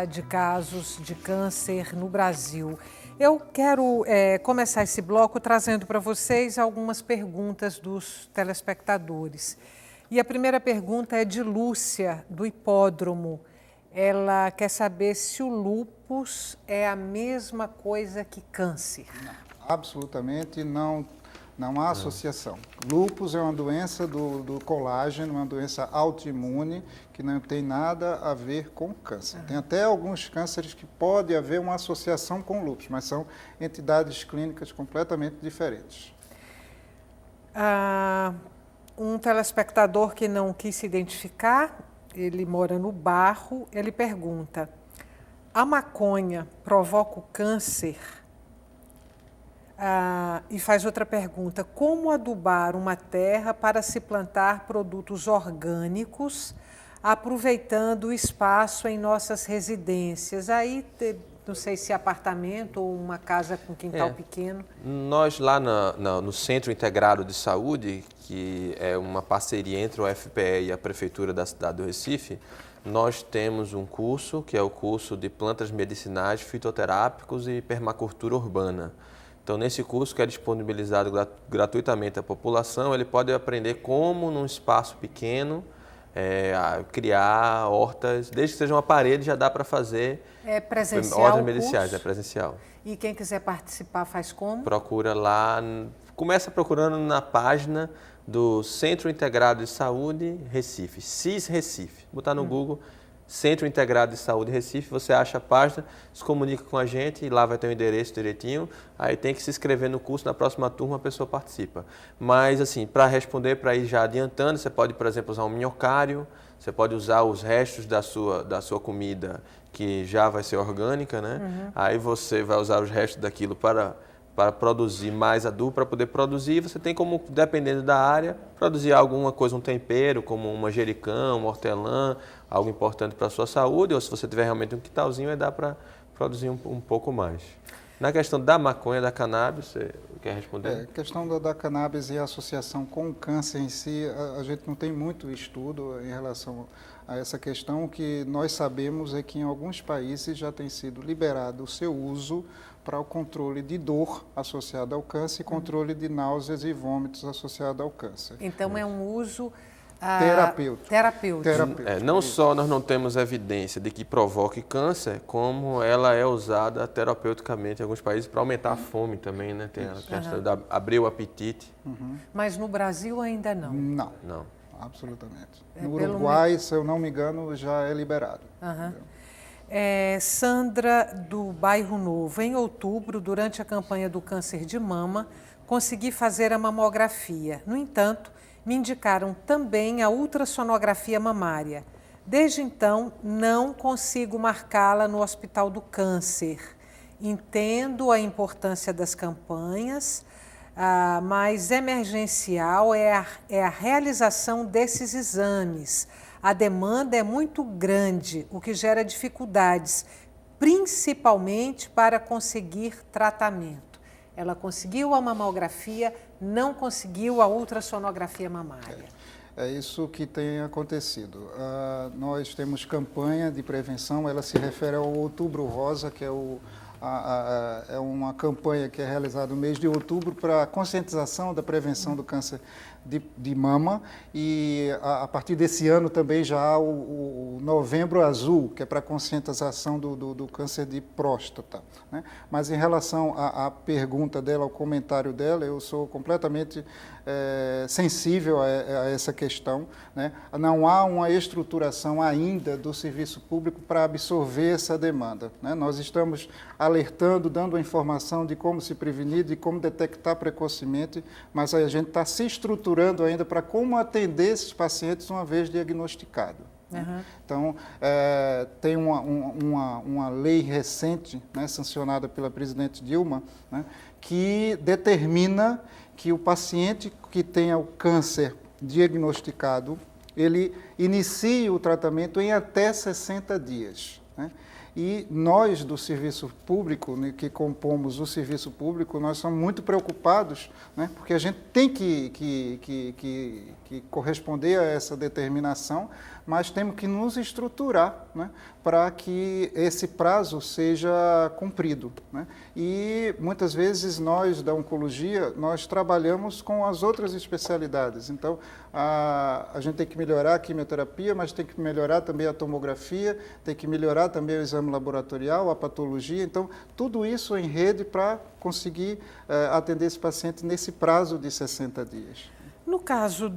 de casos de câncer no Brasil. Eu quero começar esse bloco trazendo para vocês algumas perguntas dos telespectadores. E a primeira pergunta é de Lúcia, do Hipódromo. Ela quer saber se o lúpus é a mesma coisa que câncer. Absolutamente não. Não há associação. Lúpus é uma doença do colágeno, uma doença autoimune que não tem nada a ver com câncer. Tem até alguns cânceres que pode haver uma associação com lúpus, mas são entidades clínicas completamente diferentes. Um telespectador que não quis se identificar, ele mora no Barro, ele pergunta: a maconha provoca o câncer? E faz outra pergunta: como adubar uma terra para se plantar produtos orgânicos, aproveitando o espaço em nossas residências? Aí, não sei se apartamento ou uma casa com quintal pequeno. Nós lá no Centro Integrado de Saúde, que é uma parceria entre o FPE e a Prefeitura da cidade do Recife, nós temos um curso, que é o curso de plantas medicinais, fitoterápicos e permacultura urbana. Então, nesse curso, que é disponibilizado gratuitamente à população, ele pode aprender como, num espaço pequeno, criar hortas, desde que seja uma parede, já dá para fazer. É presencial hortas medicinais, é presencial. E quem quiser participar faz como? Procura lá, começa procurando na página do Centro Integrado de Saúde Recife, CIS Recife. Botar no Google Centro Integrado de Saúde Recife, você acha a página, se comunica com a gente e lá vai ter o endereço direitinho. Aí tem que se inscrever no curso, na próxima turma a pessoa participa. Mas assim, para responder, para ir já adiantando, você pode, por exemplo, usar um minhocário, você pode usar os restos da sua comida, que já vai ser orgânica, né? Aí você vai usar os restos daquilo para para produzir mais adubo, para poder produzir, você tem como, dependendo da área, produzir alguma coisa, um tempero, como um manjericão, um hortelã, algo importante para a sua saúde, ou se você tiver realmente um quintalzinho, dá para produzir um pouco mais. Na questão da maconha, da cannabis, você quer responder? A questão da cannabis e a associação com o câncer em si, a gente não tem muito estudo em relação a essa questão. O que nós sabemos é que em alguns países já tem sido liberado o seu uso para o controle de dor associada ao câncer e controle de náuseas e vômitos associados ao câncer. Então é um uso terapêutico. Não só nós não temos evidência de que provoque câncer, como ela é usada terapeuticamente em alguns países para aumentar a fome também, né? Tem a questão de abrir o apetite. Mas no Brasil ainda não? Não. Absolutamente. No Uruguai, se eu não me engano, já é liberado. Sandra, do Bairro Novo, em outubro, durante a campanha do câncer de mama, consegui fazer a mamografia. No entanto, me indicaram também a ultrassonografia mamária. Desde então, não consigo marcá-la no Hospital do Câncer. Entendo a importância das campanhas, mas emergencial é a realização desses exames. A demanda é muito grande, o que gera dificuldades, principalmente para conseguir tratamento. Ela conseguiu a mamografia, não conseguiu a ultrassonografia mamária. É isso que tem acontecido. Nós temos campanha de prevenção, ela se refere ao Outubro Rosa, que é uma campanha que é realizada no mês de outubro para a conscientização da prevenção do câncer de mama, e a partir desse ano também já há o Novembro Azul, que é para a conscientização do câncer de próstata, né? Mas em relação à pergunta dela, ao comentário dela, eu sou completamente sensível a essa questão, né? Não há uma estruturação ainda do serviço público para absorver essa demanda, né? Nós estamos alertando, dando a informação de como se prevenir, de como detectar precocemente, mas a gente está se estruturando ainda para como atender esses pacientes uma vez diagnosticado. Então, tem uma lei recente, né, sancionada pela presidente Dilma, né, que determina que o paciente que tenha o câncer diagnosticado, ele inicie o tratamento em até 60 dias. Né? E nós do serviço público, né, que compomos o serviço público, nós somos muito preocupados, né, porque a gente tem que corresponder a essa determinação, mas temos que nos estruturar, né, para que esse prazo seja cumprido. Né? E muitas vezes nós da oncologia, nós trabalhamos com as outras especialidades. Então, a gente tem que melhorar a quimioterapia, mas tem que melhorar também a tomografia, tem que melhorar também o exame laboratorial, a patologia. Então, tudo isso em rede para conseguir atender esse paciente nesse prazo de 60 dias. No caso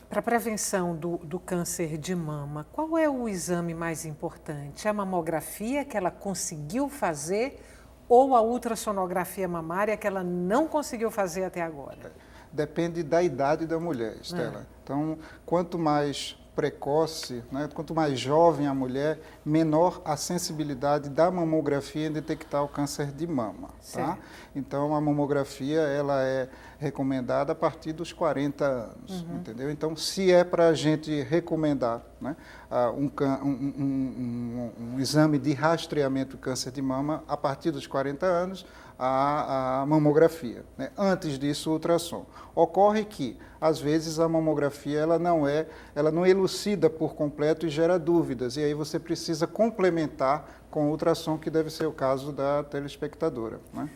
para a prevenção do câncer de mama, qual é o exame mais importante? A mamografia que ela conseguiu fazer ou a ultrassonografia mamária que ela não conseguiu fazer até agora? Depende da idade da mulher, Estela. Então, quanto mais precoce, né, quanto mais jovem a mulher, menor a sensibilidade da mamografia em detectar o câncer de mama. Tá? Então, a mamografia ela é recomendada a partir dos 40 anos, entendeu? Então, se é para a gente recomendar, né, um exame de rastreamento do câncer de mama, a partir dos 40 anos, a mamografia. Né? Antes disso, o ultrassom. Ocorre que, às vezes, a mamografia ela não elucida por completo e gera dúvidas, e aí você precisa complementar com o ultrassom, que deve ser o caso da telespectadora. Né?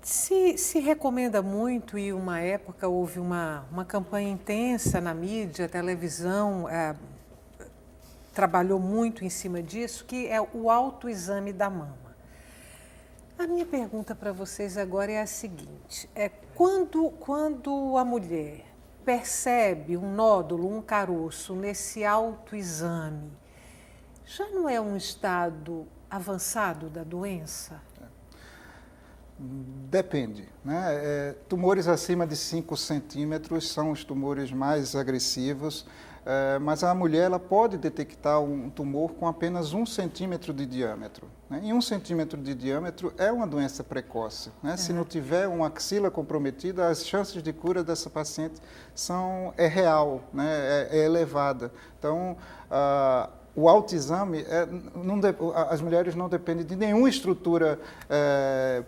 Se recomenda muito, e uma época houve uma campanha intensa na mídia, a televisão trabalhou muito em cima disso, que é o autoexame da mama. A minha pergunta para vocês agora é a seguinte, quando a mulher percebe um nódulo, um caroço nesse autoexame, já não é um estado avançado da doença? Depende. Né? Tumores acima de 5 centímetros são os tumores mais agressivos. mas a mulher ela pode detectar um tumor com apenas 1 centímetro de diâmetro. Né? E 1 centímetro de diâmetro é uma doença precoce. Né? Se não tiver uma axila comprometida, as chances de cura dessa paciente é real, né? É elevada. Então, o autoexame, as mulheres não dependem de nenhuma estrutura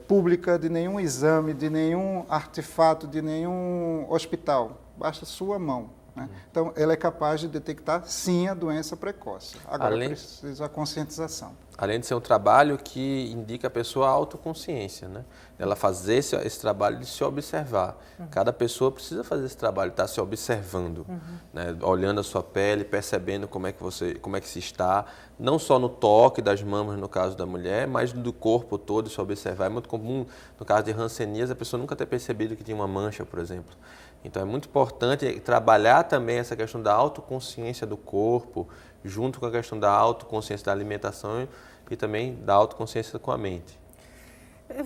pública, de nenhum exame, de nenhum artefato, de nenhum hospital. Basta sua mão. Né? Então, ela é capaz de detectar, sim, a doença precoce. Agora, precisa a conscientização. Além de ser um trabalho que indica a pessoa a autoconsciência, né? Ela fazer esse trabalho de se observar. Cada pessoa precisa fazer esse trabalho, estar se observando, né? Olhando a sua pele, percebendo como é que se está, não só no toque das mamas, no caso da mulher, mas do corpo todo, se observar. É muito comum, no caso de hanseníase, a pessoa nunca ter percebido que tinha uma mancha, por exemplo. Então, é muito importante trabalhar também essa questão da autoconsciência do corpo, junto com a questão da autoconsciência da alimentação e também da autoconsciência com a mente.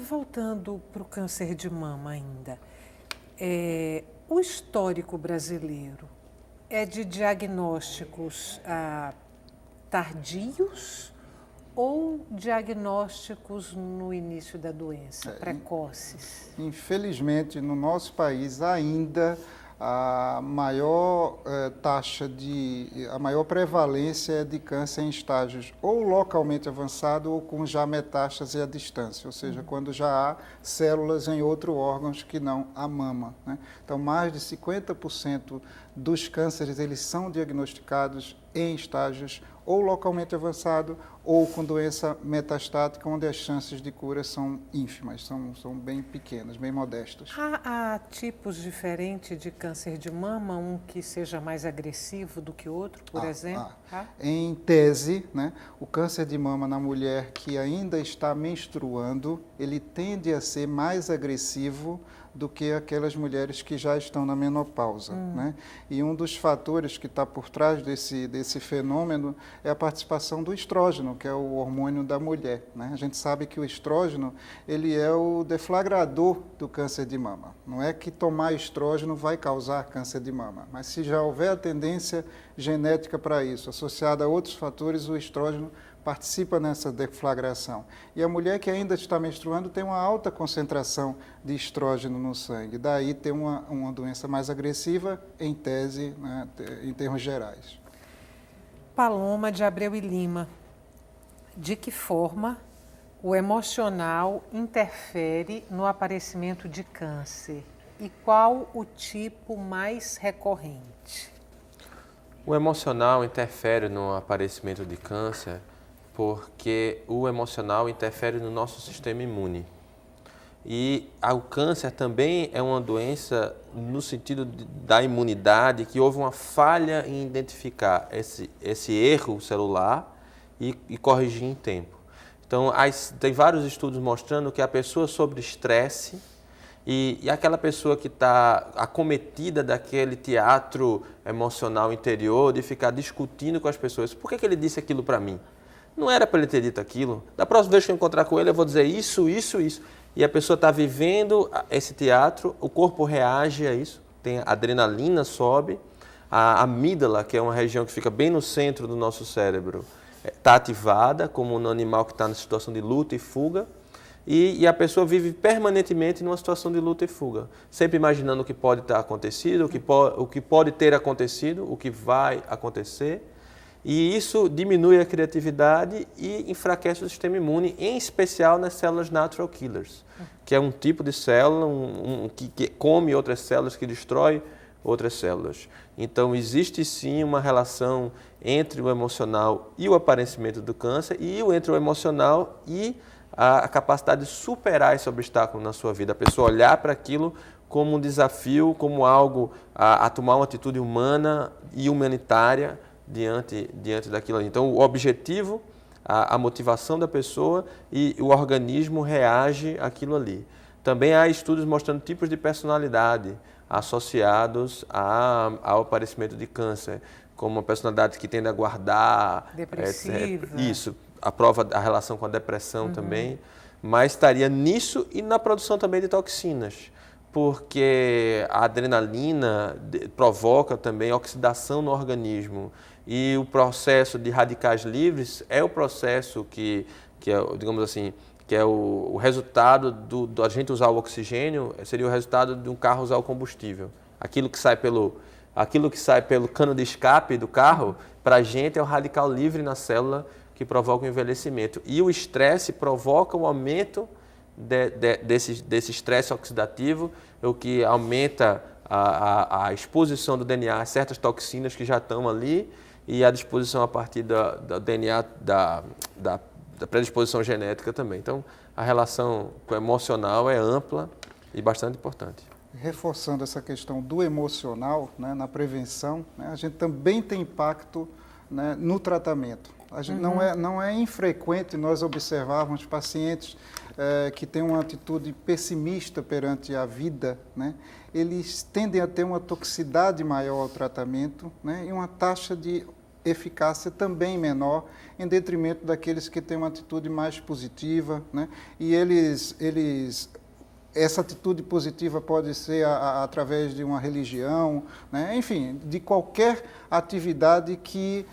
Voltando para o câncer de mama ainda, o histórico brasileiro é de diagnósticos tardios ou diagnósticos no início da doença, precoces? Infelizmente, no nosso país ainda a maior a maior prevalência é de câncer em estágios ou localmente avançado ou com já metástase à distância, ou seja, quando já há células em outros órgãos que não a mama. Né? Então, mais de 50% dos cânceres eles são diagnosticados em estágios ou localmente avançado ou com doença metastática, onde as chances de cura são ínfimas, são bem pequenas, bem modestas. Há tipos diferentes de câncer de mama, um que seja mais agressivo do que outro, por exemplo? Em tese, né, o câncer de mama na mulher que ainda está menstruando, ele tende a ser mais agressivo do que aquelas mulheres que já estão na menopausa. Né? E um dos fatores que está por trás desse fenômeno é a participação do estrógeno, que é o hormônio da mulher. Né? A gente sabe que o estrógeno ele é o deflagrador do câncer de mama. Não é que tomar estrógeno vai causar câncer de mama, mas se já houver a tendência genética para isso, associada a outros fatores, o estrógeno participa nessa deflagração. E a mulher que ainda está menstruando tem uma alta concentração de estrógeno no sangue. Daí tem uma doença mais agressiva, em tese, né, em termos gerais. Paloma de Abreu e Lima, de que forma o emocional interfere no aparecimento de câncer? E qual o tipo mais recorrente? O emocional interfere no aparecimento de câncer porque o emocional interfere no nosso sistema imune. E o câncer também é uma doença no sentido da imunidade, que houve uma falha em identificar esse erro celular e corrigir em tempo. Então, tem vários estudos mostrando que a pessoa sob estresse e aquela pessoa que está acometida daquele teatro emocional interior, de ficar discutindo com as pessoas, por que ele disse aquilo para mim? Não era para ele ter dito aquilo. Da próxima vez que eu encontrar com ele, eu vou dizer isso, isso, isso. E a pessoa está vivendo esse teatro, o corpo reage a isso, tem a adrenalina sobe, a amígdala, que é uma região que fica bem no centro do nosso cérebro, está ativada, como no animal que está na situação de luta e fuga, e a pessoa vive permanentemente numa situação de luta e fuga, sempre imaginando o que pode ter acontecido, o que pode ter acontecido, o que vai acontecer. E isso diminui a criatividade e enfraquece o sistema imune, em especial nas células natural killers, que é um tipo de célula que come outras células, que destrói outras células. Então, existe sim uma relação entre o emocional e o aparecimento do câncer, e entre o emocional e a capacidade de superar esse obstáculo na sua vida. A pessoa olhar para aquilo como um desafio, como algo a tomar uma atitude humana e humanitária diante daquilo ali. Então, o objetivo, a motivação da pessoa e o organismo reage àquilo ali. Também há estudos mostrando tipos de personalidade associados ao aparecimento de câncer, como uma personalidade que tende a guardar, depressiva. Isso, a relação com a depressão também, mas estaria nisso e na produção também de toxinas. porque a adrenalina provoca também oxidação no organismo. E o processo de radicais livres é o processo que é, digamos assim, que é o resultado do a gente usar o oxigênio, seria o resultado de um carro usar o combustível. Aquilo que sai pelo cano de escape do carro, para a gente é o radical livre na célula que provoca o envelhecimento. E o estresse provoca o aumento desse estresse oxidativo, o que aumenta a exposição do DNA a certas toxinas que já estão ali e a disposição a partir do DNA, da predisposição genética também. Então, a relação emocional é ampla e bastante importante. Reforçando essa questão do emocional, né, na prevenção, né, a gente também tem impacto, né, no tratamento. A gente não é infrequente nós observarmos pacientes que têm uma atitude pessimista perante a vida, né, eles tendem a ter uma toxicidade maior ao tratamento, né, e uma taxa de eficácia também menor, em detrimento daqueles que têm uma atitude mais positiva, né, e essa atitude positiva pode ser através de uma religião, né, enfim, de qualquer atividade que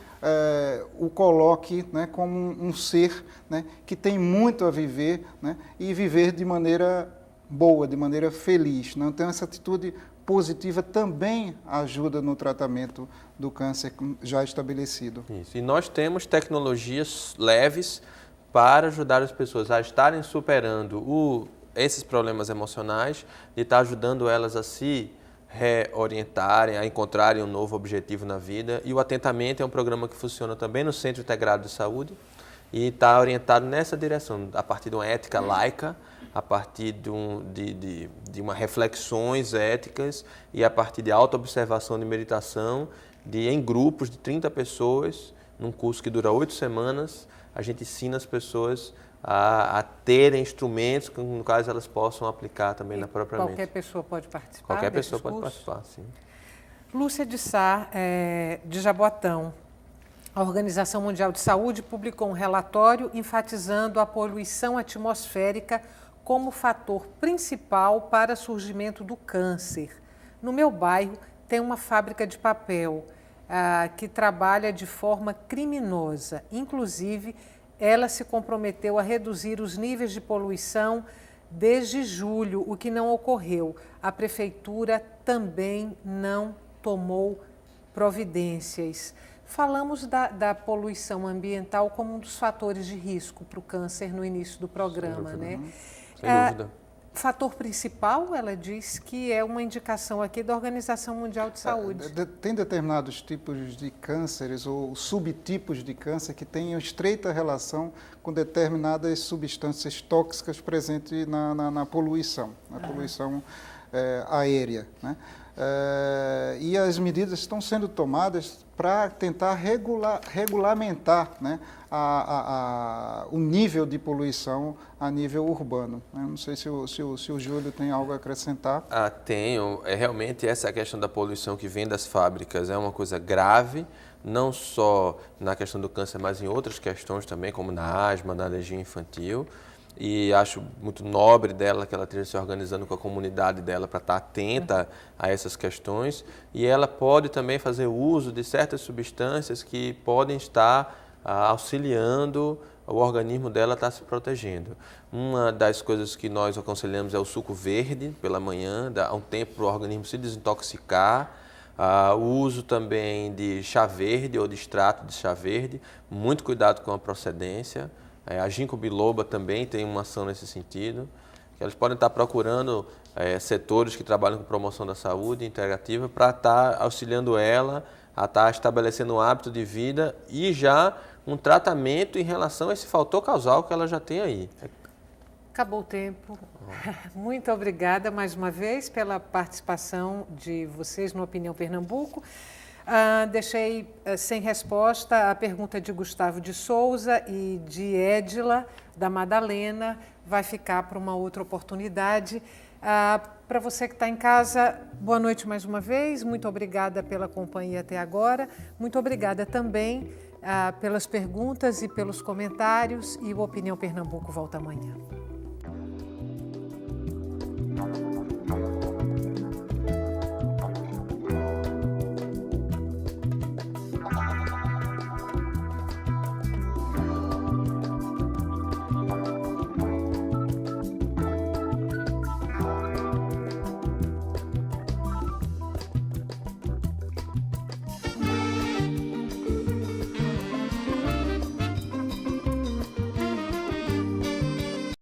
o coloque, né, como um ser, né, que tem muito a viver, né, e viver de maneira boa, de maneira feliz. Né? Então, essa atitude positiva também ajuda no tratamento do câncer já estabelecido. Isso. E nós temos tecnologias leves para ajudar as pessoas a estarem superando esses problemas emocionais e estar ajudando elas a se reorientarem, a encontrarem um novo objetivo na vida. E o Atentamente é um programa que funciona também no Centro Integrado de Saúde e está orientado nessa direção, a partir de uma ética laica, a partir de uma reflexões éticas e a partir de autoobservação de meditação, em grupos de 30 pessoas, num curso que dura 8 semanas, a gente ensina as pessoas a terem instrumentos no quais elas possam aplicar também na própria mente. Qualquer pessoa pode participar? Qualquer pessoa pode participar, sim. Lúcia de Sá, de Jaboatão. A Organização Mundial de Saúde publicou um relatório enfatizando a poluição atmosférica como fator principal para o surgimento do câncer. No meu bairro tem uma fábrica de papel que trabalha de forma criminosa. Inclusive, ela se comprometeu a reduzir os níveis de poluição desde julho, o que não ocorreu. A prefeitura também não tomou providências. Falamos da poluição ambiental como um dos fatores de risco para o câncer no início do programa, né? Sem dúvida. Fator principal, ela diz que é uma indicação aqui da Organização Mundial de Saúde. Tem determinados tipos de cânceres ou subtipos de câncer que têm estreita relação com determinadas substâncias tóxicas presentes na poluição, poluição aérea, né? E as medidas estão sendo tomadas para tentar regulamentar, né, o nível de poluição a nível urbano. Eu não sei se o Júlio tem algo a acrescentar. Tenho. Realmente essa questão da poluição que vem das fábricas é uma coisa grave, não só na questão do câncer, mas em outras questões também, como na asma, na alergia infantil. E acho muito nobre dela que ela esteja se organizando com a comunidade dela para estar atenta a essas questões. E ela pode também fazer uso de certas substâncias que podem estar auxiliando o organismo dela a estar se protegendo. Uma das coisas que nós aconselhamos é o suco verde pela manhã, dá um tempo para o organismo se desintoxicar. O uso também de chá verde ou de extrato de chá verde, muito cuidado com a procedência. A ginkgo biloba também tem uma ação nesse sentido. Eles podem estar procurando setores que trabalham com promoção da saúde integrativa para estar auxiliando ela a estar estabelecendo um hábito de vida e já um tratamento em relação a esse fator causal que ela já tem aí. Acabou o tempo. Muito obrigada mais uma vez pela participação de vocês no Opinião Pernambuco. Deixei sem resposta a pergunta de Gustavo de Souza e de Edila, da Madalena. Vai ficar para uma outra oportunidade. Para você que está em casa, boa noite mais uma vez. Muito obrigada pela companhia até agora. Muito obrigada também pelas perguntas e pelos comentários. E o Opinião Pernambuco volta amanhã.